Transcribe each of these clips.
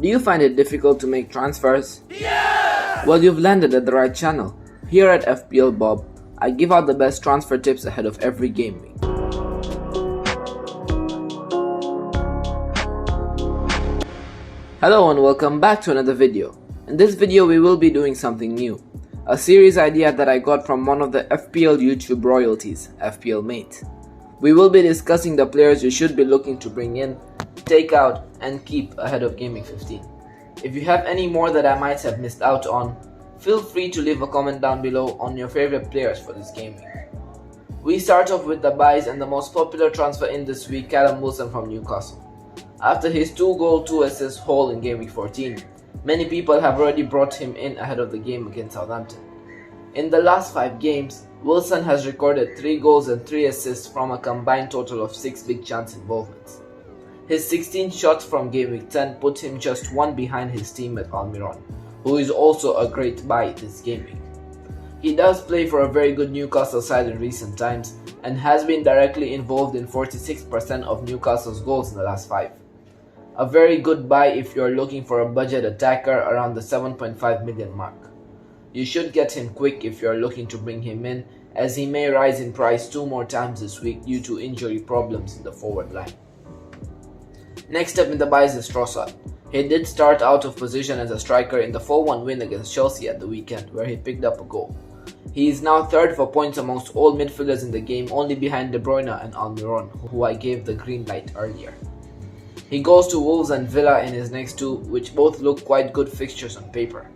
Do you find it difficult to make transfers? Yeah! Well, you've landed at the right channel. Here at FPL Bob, I give out the best transfer tips ahead of every game week. Hello and welcome back to another video. In this video we will be doing something new. A series idea that I got from one of the FPL YouTube royalties, FPL Mate. We will be discussing the players you should be looking to bring in, take out and keep ahead of Gameweek 15. If you have any more that I might have missed out on, feel free to leave a comment down below on your favorite players for this game week. We start off with the buys and the most popular transfer in this week, Callum Wilson from Newcastle. After his 2-goal, 2-assist haul in Gameweek 14, many people have already brought him in ahead of the game against Southampton. In the last 5 games, Wilson has recorded 3 goals and 3 assists from a combined total of 6 big chance involvements. His 16 shots from Gameweek 10 put him just one behind his teammate Almiron, who is also a great buy this game week. He does play for a very good Newcastle side in recent times and has been directly involved in 46% of Newcastle's goals in the last 5. A very good buy if you are looking for a budget attacker around the 7.5 million mark. You should get him quick if you are looking to bring him in, as he may rise in price 2 more times this week due to injury problems in the forward line. Next up in the buys is Trossard. He did start out of position as a striker in the 4-1 win against Chelsea at the weekend, where he picked up a goal. He is now third for points amongst all midfielders in the game, only behind De Bruyne and Almiron, who I gave the green light earlier. He goes to Wolves and Villa in his next 2, which both look quite good fixtures on paper.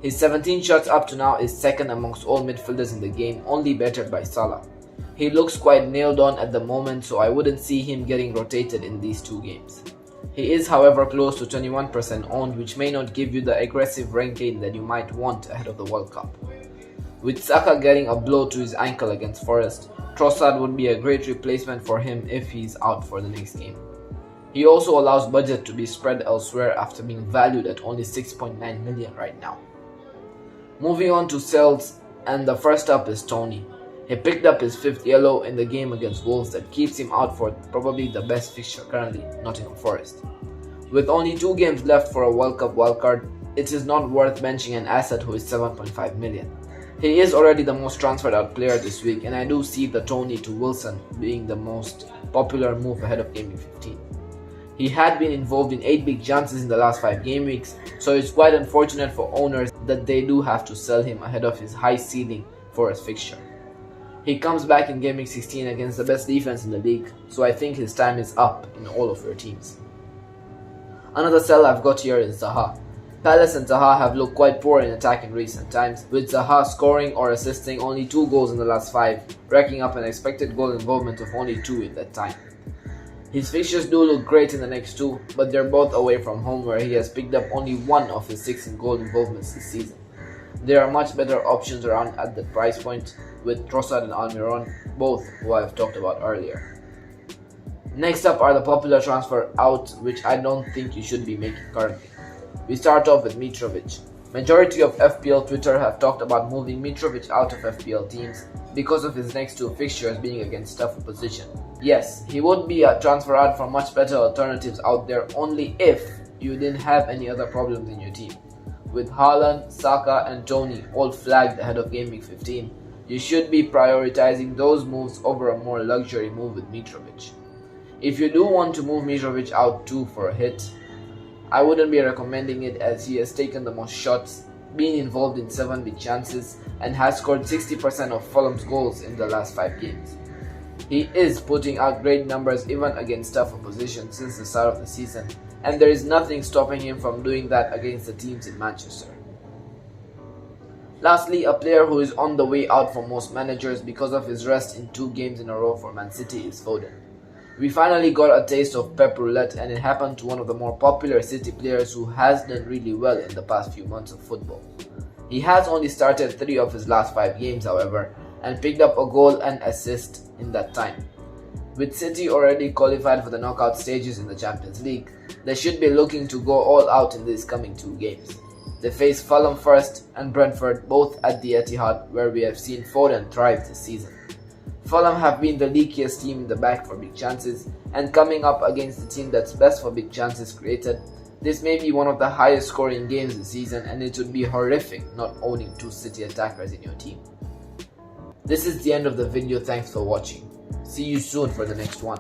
His 17 shots up to now is second amongst all midfielders in the game, only bettered by Salah. He looks quite nailed on at the moment, so I wouldn't see him getting rotated in these 2 games. He is however close to 21% owned, which may not give you the aggressive rank gain that you might want ahead of the World Cup. With Saka getting a blow to his ankle against Forest, Trossard would be a great replacement for him if he's out for the next game. He also allows budget to be spread elsewhere after being valued at only 6.9 million right now. Moving on to sales, and the first up is Tony. He picked up his 5th yellow in the game against Wolves that keeps him out for probably the best fixture currently, Nottingham Forest. With only 2 games left for a World Cup wildcard, it is not worth benching an asset who is 7.5 million. He is already the most transferred out player this week, and I do see the Tony to Wilson being the most popular move ahead of Gameweek 15. He had been involved in 8 big chances in the last 5 game weeks, so it's quite unfortunate for owners that they do have to sell him ahead of his high ceiling for a fixture. He comes back in Gameweek 16 against the best defense in the league, so I think his time is up in all of your teams. Another sell I've got here is Zaha. Palace and Zaha have looked quite poor in attack in recent times, with Zaha scoring or assisting only 2 goals in the last 5, racking up an expected goal involvement of only 2 in that time. His fixtures do look great in the next 2, but they're both away from home, where he has picked up only 1 of his 6 goal involvements this season. There are much better options around at that price point, with Trossard and Almiron, both who I have talked about earlier. Next up are the popular transfer out, which I don't think you should be making currently. We start off with Mitrovic. Majority of FPL Twitter have talked about moving Mitrovic out of FPL teams because of his next 2 fixtures being against tough opposition. Yes, he would be a transfer out from much better alternatives out there only if you didn't have any other problems in your team. With Haaland, Saka and Tony all flagged ahead of Gameweek 15, you should be prioritizing those moves over a more luxury move with Mitrovic. If you do want to move Mitrovic out too for a hit, I wouldn't be recommending it, as he has taken the most shots, been involved in 7 big chances and has scored 60% of Fulham's goals in the last 5 games. He is putting out great numbers even against tough opposition since the start of the season, and there is nothing stopping him from doing that against the teams in Manchester. Lastly, a player who is on the way out for most managers because of his rest in 2 games in a row for Man City is Foden. We finally got a taste of Pep Roulette, and it happened to one of the more popular City players who has done really well in the past few months of football. He has only started 3 of his last 5 games however, and picked up a goal and assist in that time. With City already qualified for the knockout stages in the Champions League, they should be looking to go all out in these coming 2 games. They face Fulham first and Brentford, both at the Etihad, where we have seen Foden thrive this season. Fulham have been the leakiest team in the back for big chances, and coming up against the team that's best for big chances created, This may be one of the highest scoring games this season, and it would be horrific not owning 2 City attackers in your team. This is the end of the video. Thanks for watching. See you soon for the next one.